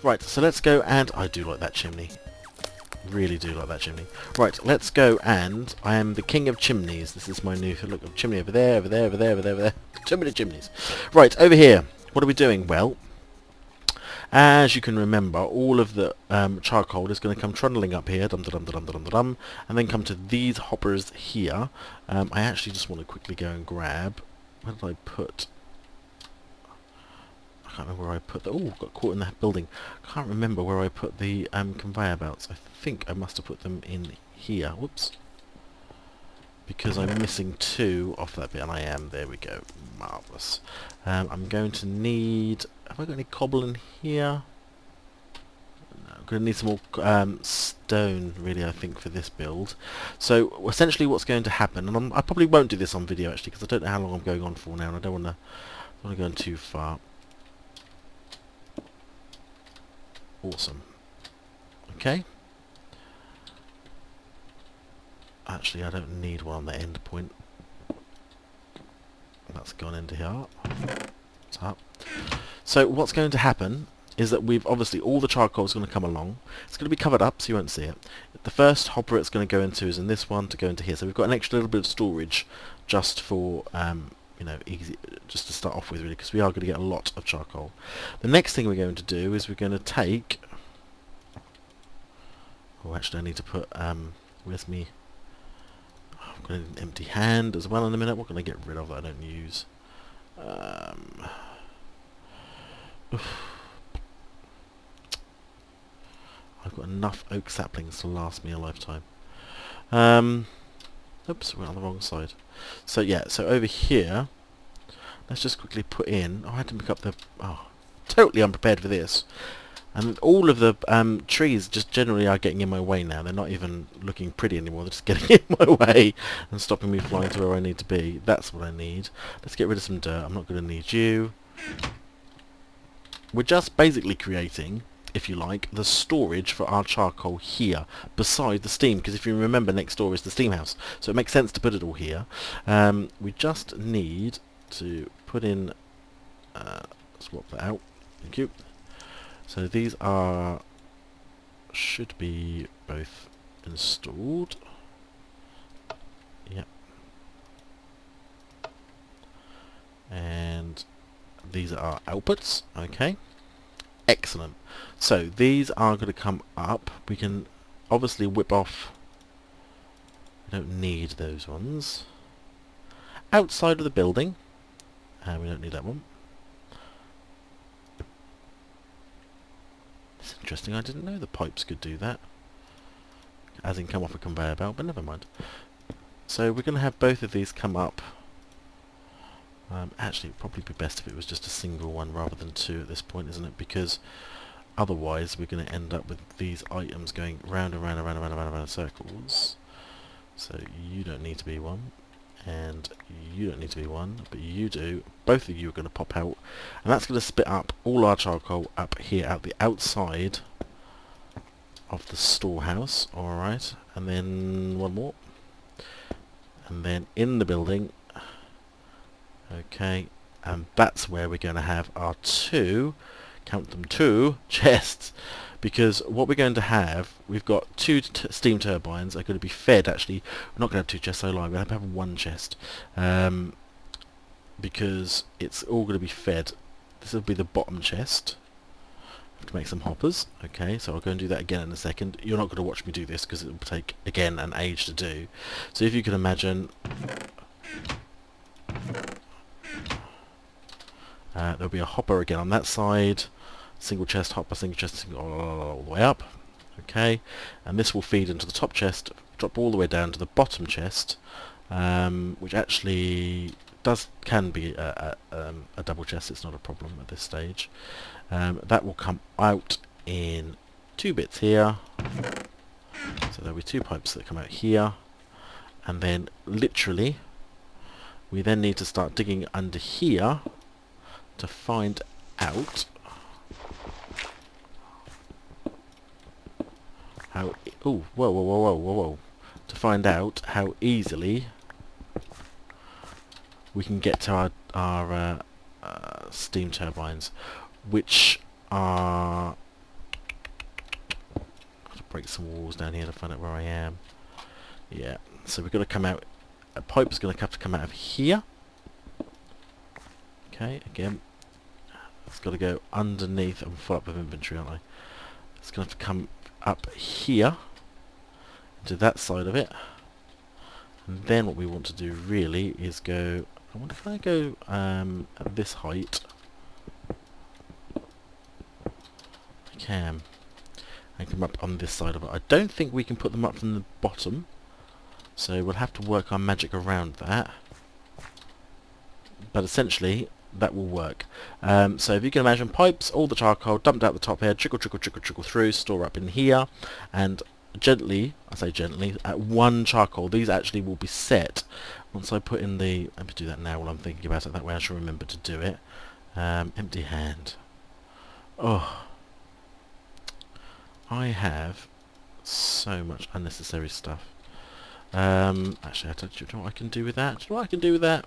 Right, so let's go and... I do like that chimney. Really do like that chimney. Right, let's go and... I am the king of chimneys. This is my new... Look, a chimney over there, over there, over there, over there, over there. Too many chimneys. Right, over here. What are we doing? Well, as you can remember, all of the charcoal is going to come trundling up here, dum dum dum dum dum dum, and then come to these hoppers here. I actually just want to quickly go and grab... Where did I put... I can't remember where I put the... Oh, got caught in that building. Can't remember where I put the conveyor belts. I think I must have put them in here. Whoops. Because I'm missing 2 off that bit, and I am. There we go. Marvellous. I'm going to need... Have I got any cobble in here? No, I'm going to need some more stone, really, I think, for this build. So, essentially what's going to happen... And I probably won't do this on video, actually, because I don't know how long I'm going on for now, and I don't want to go on too far. Awesome. Okay. Actually, I don't need one on the end point. That's gone into here. Up. So what's going to happen is that we've obviously all the charcoal is going to come along. It's going to be covered up so you won't see it. The first hopper it's going to go into is in this one to go into here. So we've got an extra little bit of storage just for you know, easy, just to start off with, really, because we are going to get a lot of charcoal. The next thing we're going to do is we're going to take... Oh, actually I need to put... where's me... I'm going to need an empty hand as well in a minute. What can I get rid of that I don't use? I've got enough oak saplings to last me a lifetime. Oops, we're on the wrong side. So yeah, so over here, let's just quickly put in... Oh, I had to pick up the... Oh, totally unprepared for this. And all of the trees just generally are getting in my way now. They're not even looking pretty anymore. They're just getting in my way and stopping me flying to where I need to be. That's what I need. Let's get rid of some dirt. I'm not going to need you. We're just basically creating, if you like, the storage for our charcoal here, beside the steam, because if you remember, next door is the steam house, so it makes sense to put it all here. We just need to put in... swap that out. Thank you. So these are... should be both installed. Yep. And these are outputs. Okay. Excellent. So these are going to come up. We can obviously whip off... We don't need those ones. Outside of the building. We don't need that one. It's interesting, I didn't know the pipes could do that. As in come off a conveyor belt, but never mind. So we're going to have both of these come up. Actually, it would probably be best if it was just a single one rather than 2 at this point, isn't it? Because otherwise we're going to end up with these items going round and round and round and round and round, and round in circles. So you don't need to be one. And you don't need to be one, but you do. Both of you are going to pop out, and that's going to spit up all our charcoal up here out the outside of the storehouse. Alright, and then one more. And then in the building. Okay, and that's where we're going to have our 2, count them 2, chests. Because what we're going to have, we've got 2 steam turbines are going to be fed, actually. We're not going to have 2 chests, so lie. We're going to have 1 chest. Because it's all going to be fed. This will be the bottom chest. I have to make some hoppers. Okay, so I'll go and do that again in a second. You're not going to watch me do this because it will take, again, an age to do. So if you can imagine... there'll be a hopper again on that side. Single chest, hopper, single chest, single, all the way up. Okay, and this will feed into the top chest, drop all the way down to the bottom chest, which actually can be a double chest. It's not a problem at this stage. That will come out in 2 bits here. So there'll be 2 pipes that come out here, and then literally we then need to start digging under here to find out how... Oh, whoa, whoa, whoa, whoa, whoa, whoa. To find out how easily we can get to our steam turbines, which are break some walls down here to find out where I am. Yeah, so we've got to come out, a pipe is going to have to come out of here. Okay, again, it's got to go underneath. I'm full up with inventory, aren't I? It's going to have to come up here, to that side of it. And then what we want to do really is go, I wonder if I go at this height. I can. And come up on this side of it. I don't think we can put them up from the bottom, so we'll have to work our magic around that. But essentially, that will work. So if you can imagine pipes, all the charcoal dumped out the top here, trickle, trickle, trickle, trickle through, store up in here, and gently, I say gently, at one charcoal, these actually will be set once I put in the, let me do that now while I'm thinking about it, that way I shall remember to do it. Empty hand. Oh. I have so much unnecessary stuff. Actually, do you know what I can do with that? Do you know what I can do with that?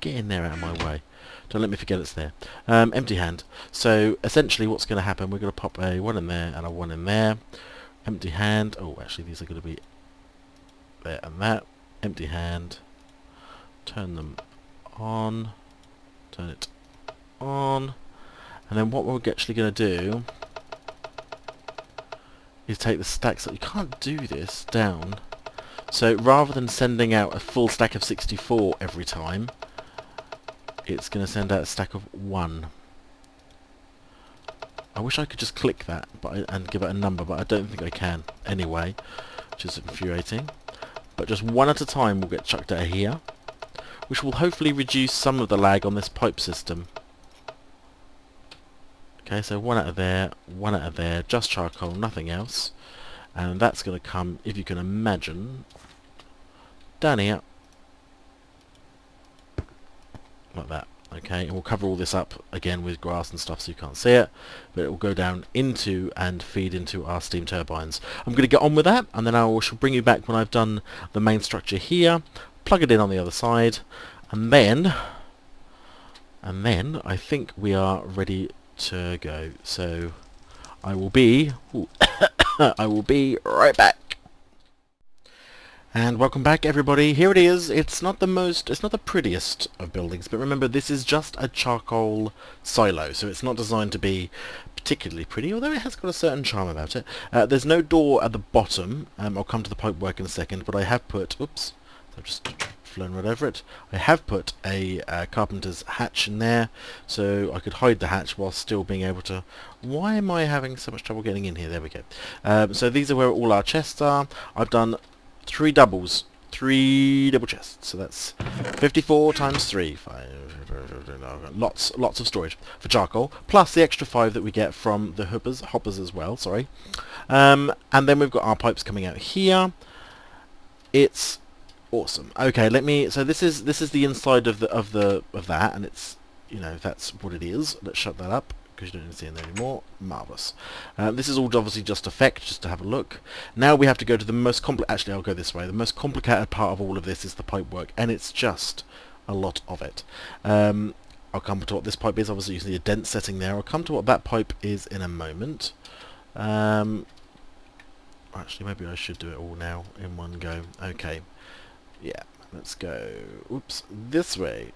Get in there out of my way. Don't let me forget it's there. Empty hand. So, essentially what's going to happen, we're going to pop a 1 in there and a 1 in there. Empty hand. Oh, actually these are going to be there and that. Empty hand. Turn them on. Turn it on. And then what we're actually going to do is take the stacks. You can't do this down. So rather than sending out a full stack of 64 every time, it's going to send out a stack of 1. I wish I could just click that and give it a number, but I don't think I can anyway, which is infuriating. But just 1 at a time will get chucked out of here, which will hopefully reduce some of the lag on this pipe system. Okay, so 1 out of there, 1 out of there, just charcoal, nothing else. And that's going to come, if you can imagine, down here. Like that. Okay, and we'll cover all this up again with grass and stuff so you can't see it. But it will go down into and feed into our steam turbines. I'm going to get on with that, and then I shall bring you back when I've done the main structure here. Plug it in on the other side. And then I think we are ready to go. So I will be I will be right back. And welcome back everybody. Here it is. It's not the prettiest of buildings, but remember this is just a charcoal silo, so it's not designed to be particularly pretty, although it has got a certain charm about it. There's no door at the bottom. I'll come to the pipe work in a second, but I have put, oops, I've just flown right over it. I have put a carpenter's hatch in there, so I could hide the hatch while still being able to... Why am I having so much trouble getting in here? There we go. So these are where all our chests are. I've done 3 double chests, so that's 54 times 3. Lots of storage for charcoal, plus the extra 5 that we get from the hoppers as well. Sorry, and then we've got our pipes coming out here. It's awesome. Okay, so this is the inside of that, and it's, you know, that's what it is. Let's shut that up because you don't need to see it anymore. Marvellous. This is all obviously just effect, just to have a look. Now we have to go to the most actually I'll go this way. The most complicated part of all of this is the pipe work, and it's just a lot of it. I'll come to what this pipe is. Obviously you see a dent setting there. I'll come to what that pipe is in a moment. Actually maybe I should do it all now in one go. Okay, yeah, let's go, oops, this way.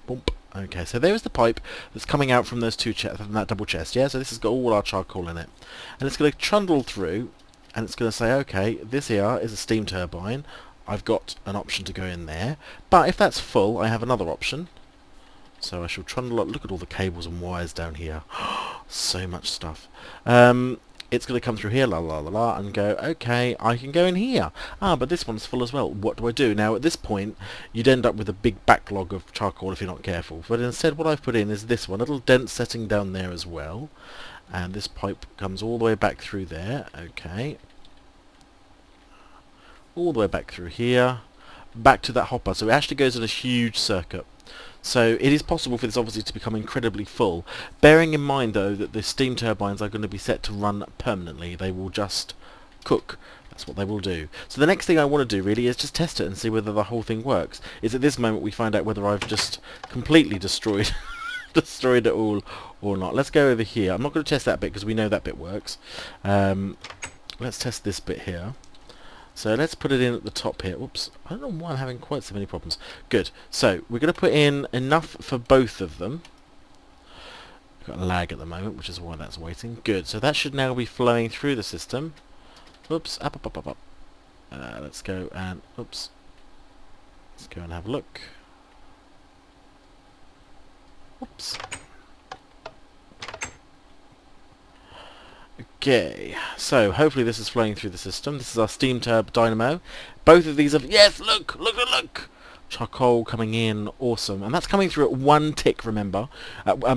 Boom. Okay, so there's the pipe that's coming out from those 2 chests, from that double chest, yeah? So this has got all our charcoal in it. And it's going to trundle through, and it's going to say, okay, this here is a steam turbine. I've got an option to go in there. But if that's full, I have another option. So I shall trundle up. Look at all the cables and wires down here. So much stuff. It's going to come through here, la la la la, and go, okay, I can go in here. Ah, but this one's full as well. What do I do? Now, at this point, you'd end up with a big backlog of charcoal if you're not careful. But instead, what I've put in is this one, a little dent setting down there as well. And this pipe comes all the way back through there. Okay. All the way back through here. Back to that hopper. So it actually goes in a huge circuit. So it is possible for this obviously to become incredibly full, bearing in mind though that the steam turbines are going to be set to run permanently. They will just cook. That's what they will do. So the next thing I want to do really is just test it and see whether the whole thing works. Is at this moment we find out whether I've just completely destroyed destroyed it all, or not. Let's go over here. I'm not going to test that bit because we know that bit works. Let's test this bit here. So let's put it in at the top here. Oops, I don't know why I'm having quite so many problems. Good. So we're going to put in enough for both of them. We've got a lag at the moment, which is why that's waiting. Good. So that should now be flowing through the system. Oops, up. Let's go and, oops. Let's go and have a look. Oops. Okay, so hopefully this is flowing through the system. This is our steam turbo dynamo. Both of these have, yes, look! Charcoal coming in, awesome. And that's coming through at one tick, remember.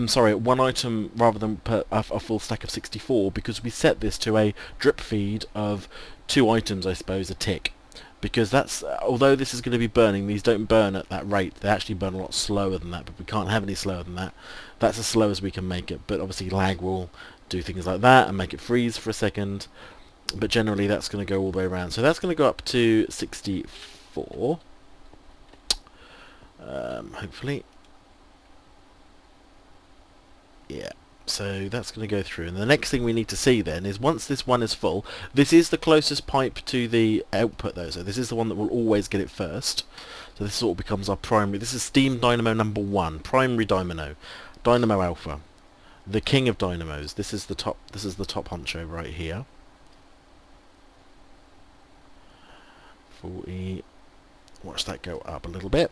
Sorry, at one item rather than per a full stack of 64, because we set this to a drip feed of 2 items, I suppose, a tick. Because that's, although this is going to be burning, these don't burn at that rate. They actually burn a lot slower than that, but we can't have any slower than that. That's as slow as we can make it, but obviously lag will do things like that and make it freeze for a second. But generally that's going to go all the way around. So that's going to go up to 64. Hopefully. Yeah. So that's going to go through, and the next thing we need to see then is once this one is full, this is the closest pipe to the output though, so this is the one that will always get it first. So this sort of becomes our primary. This is steam dynamo number 1, primary dynamo, dynamo alpha, the king of dynamos. This is the top. This is the top honcho right here. 40. Watch that go up a little bit.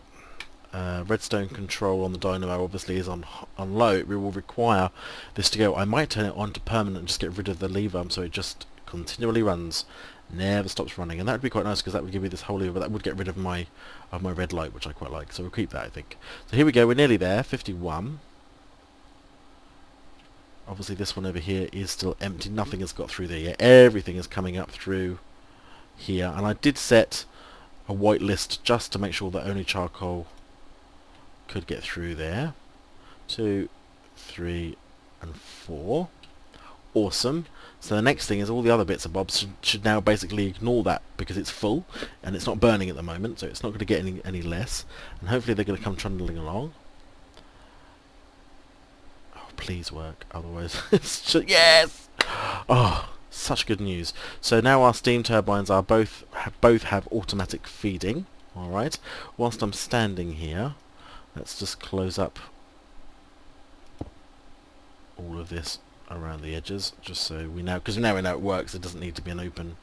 Redstone control on the dynamo obviously is on low. It will require this to go. I might turn it on to permanent and just get rid of the lever so it just continually runs, never stops running, and that would be quite nice because that would give me this whole lever, but that would get rid of my red light, which I quite like, so we'll keep that, I think. So here we go, we're nearly there, 51. Obviously this one over here is still empty, nothing has got through there yet, everything is coming up through here, and I did set a whitelist just to make sure that only charcoal could get through there. 2, 3 and 4. Awesome. So the next thing is all the other bits and bobs should now basically ignore that because it's full and it's not burning at the moment, so it's not going to get any less, and hopefully they're going to come trundling along. Oh, please work, otherwise it's just, yes! Oh, such good news. So now our steam turbines are both have automatic feeding. Alright, whilst I'm standing here, let's just close up all of this around the edges, just so we know, because now we know it works. It doesn't need to be open.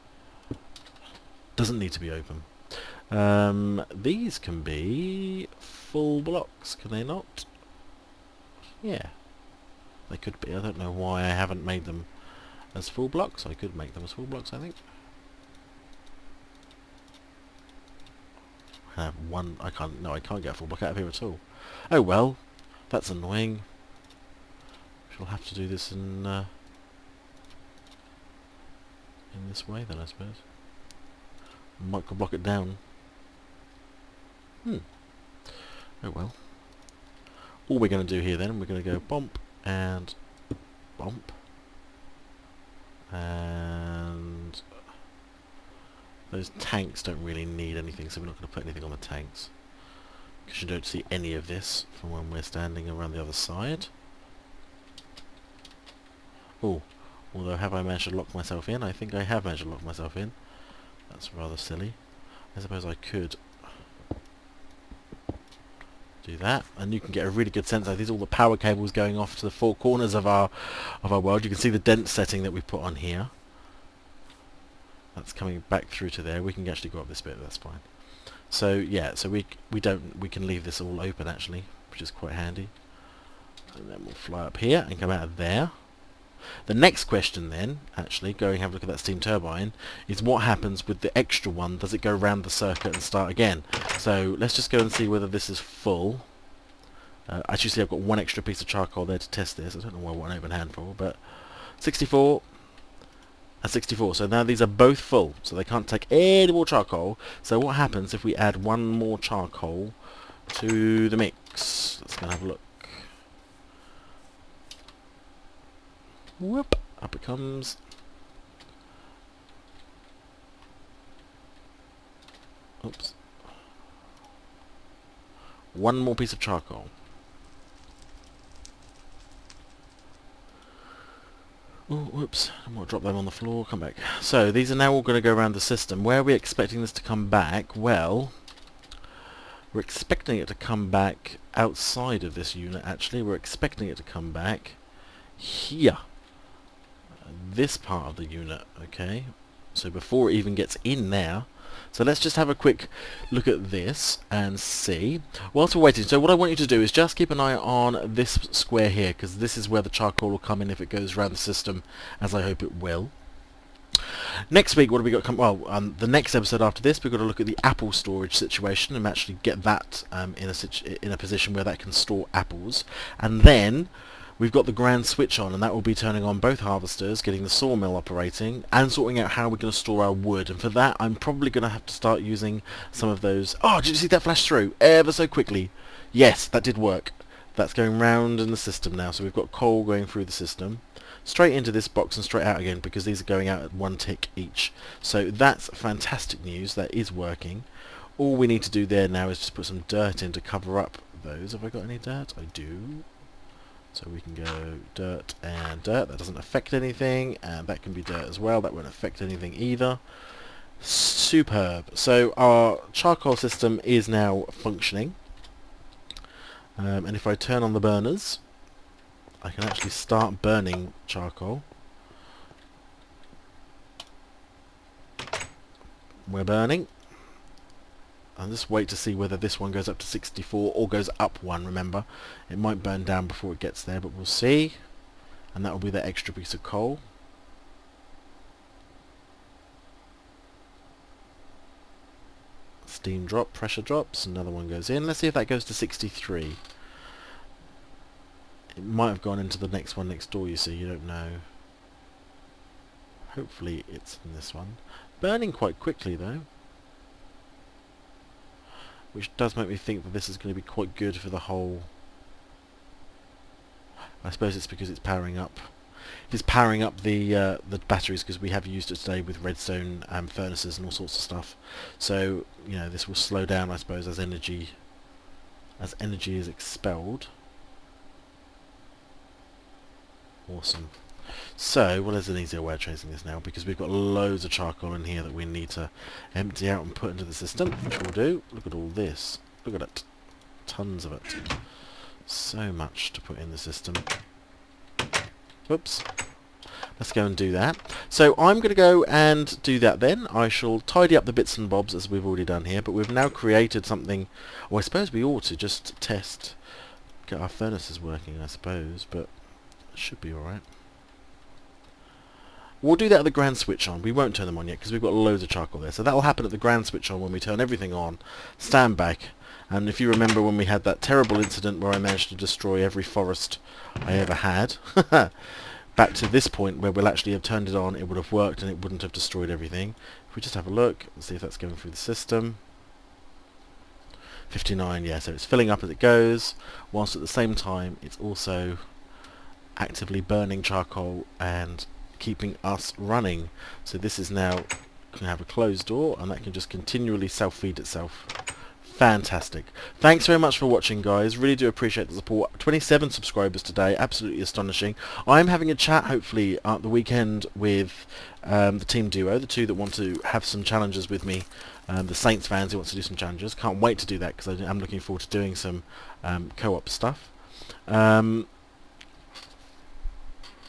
These can be full blocks, can they not? Yeah, they could be. I don't know why I haven't made them as full blocks. I could make them as full blocks, I think. I have one. I can't get a full block out of here at all. Oh well, that's annoying. We'll have to do this in this way then, I suppose. Micro block it down. Oh well. All we're going to do here then, we're going to go bump and bump, and those tanks don't really need anything, so we're not going to put anything on the tanks because you don't see any of this from when we're standing around the other side. Oh, although have I managed to lock myself in? I think I have managed to lock myself in. That's rather silly. I suppose I could do that, and you can get a really good sense of these, all the power cables going off to the 4 corners of our world. You can see the dent setting that we put on here. That's coming back through to there. We can actually go up this bit, that's fine. So yeah, so we can leave this all open actually, which is quite handy. And then we'll fly up here and come out of there. The next question then, actually, go and have a look at that steam turbine, is what happens with the extra one? Does it go around the circuit and start again? So let's just go and see whether this is full. As you see, I've got one extra piece of charcoal there to test this. I don't know why I want an open hand for, but 64 and 64. So now these are both full, so they can't take any more charcoal. So what happens if we add one more charcoal to the mix? Let's go and have a look. Whoop! Up it comes. Oops. One more piece of charcoal. Oh, whoops. I might drop them on the floor. Come back. So, these are now all going to go around the system. Where are we expecting this to come back? Well, we're expecting it to come back outside of this unit, actually. We're expecting it to come back here. This part of the unit, okay? So before it even gets in there. So let's just have a quick look at this and see. Whilst we're waiting, so what I want you to do is just keep an eye on this square here, because this is where the charcoal will come in if it goes around the system, as I hope it will. Next week, what have we got? The next episode after this, we've got to look at the apple storage situation and actually get that in a position where that can store apples. And then we've got the grand switch on, and that will be turning on both harvesters, getting the sawmill operating, and sorting out how we're going to store our wood. And for that, I'm probably going to have to start using some of those... Oh, did you see that flash through? Ever so quickly. Yes, that did work. That's going round in the system now. So we've got coal going through the system. Straight into this box and straight out again, because these are going out at 1 tick each. So that's fantastic news. That is working. All we need to do there now is just put some dirt in to cover up those. Have I got any dirt? I do. So we can go dirt and dirt. That doesn't affect anything, and that can be dirt as well. That won't affect anything either. Superb. So our charcoal system is now functioning. And if I turn on the burners, I can actually start burning charcoal. We're burning. I'll just wait to see whether this one goes up to 64 or goes up 1, remember. It might burn down before it gets there, but we'll see. And that will be the extra piece of coal. Steam drop, pressure drops, another one goes in. Let's see if that goes to 63. It might have gone into the next one next door, you see, you don't know. Hopefully it's in this one. Burning quite quickly though. Which does make me think that this is going to be quite good for the whole... I suppose it's because it's powering up. It's powering up the batteries, because we have used it today with redstone furnaces and all sorts of stuff. So, you know, this will slow down, I suppose, as energy is expelled. Awesome. So, well, there's an easier way of tracing this now, because we've got loads of charcoal in here that we need to empty out and put into the system, which we'll do. Look at all this. Look at it. Tons of it. So much to put in the system. Whoops. Let's go and do that. So I'm going to go and do that then. I shall tidy up the bits and bobs as we've already done here, but we've now created something... Well, I suppose we ought to just test, get our furnaces working, I suppose, but it should be alright. We'll do that at the grand switch on. We won't turn them on yet because we've got loads of charcoal there. So that will happen at the grand switch on when we turn everything on, stand back, and if you remember when we had that terrible incident where I managed to destroy every forest I ever had, back to this point where we'll actually have turned it on, it would have worked and it wouldn't have destroyed everything. If we just have a look and see if that's going through the system. 59, yeah, so it's filling up as it goes, whilst at the same time it's also actively burning charcoal and keeping us running. So this is now can have a closed door, and that can just continually self-feed itself. Fantastic. Thanks very much for watching, guys. Really do appreciate the support. 27 subscribers today. Absolutely astonishing. I'm having a chat, hopefully, at the weekend with the Team Duo, the two that want to have some challenges with me. The Saints fans who want to do some challenges. Can't wait to do that because I'm looking forward to doing some co-op stuff.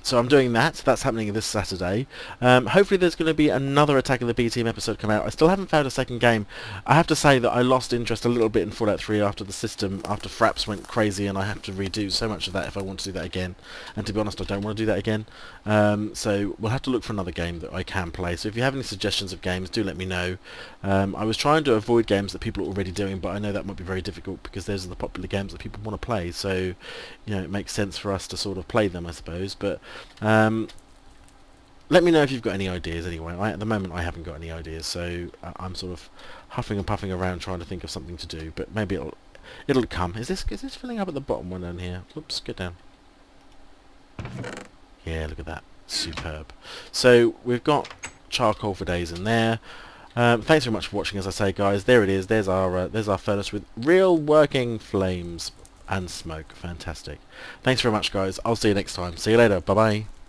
So I'm doing that. That's happening this Saturday. Hopefully there's going to be another Attack of the B-Team episode come out. I still haven't found a second game. I have to say that I lost interest a little bit in Fallout 3 after the system, after Fraps went crazy, and I have to redo so much of that if I want to do that again. And to be honest, I don't want to do that again. So we'll have to look for another game that I can play. So if you have any suggestions of games, do let me know. I was trying to avoid games that people are already doing, but I know that might be very difficult because those are the popular games that people want to play. So, you know, it makes sense for us to sort of play them, I suppose. But let me know if you've got any ideas anyway. At the moment I haven't got any ideas, so I'm sort of huffing and puffing around trying to think of something to do, but maybe it'll come. Is this filling up at the bottom one down here? Oops, get down. Yeah, look at that. Superb. So we've got charcoal for days in there. Thanks very much for watching, as I say, guys. There it is. There's our furnace with real working flames and smoke. Fantastic. Thanks very much, guys. I'll see you next time. See you later. Bye-bye.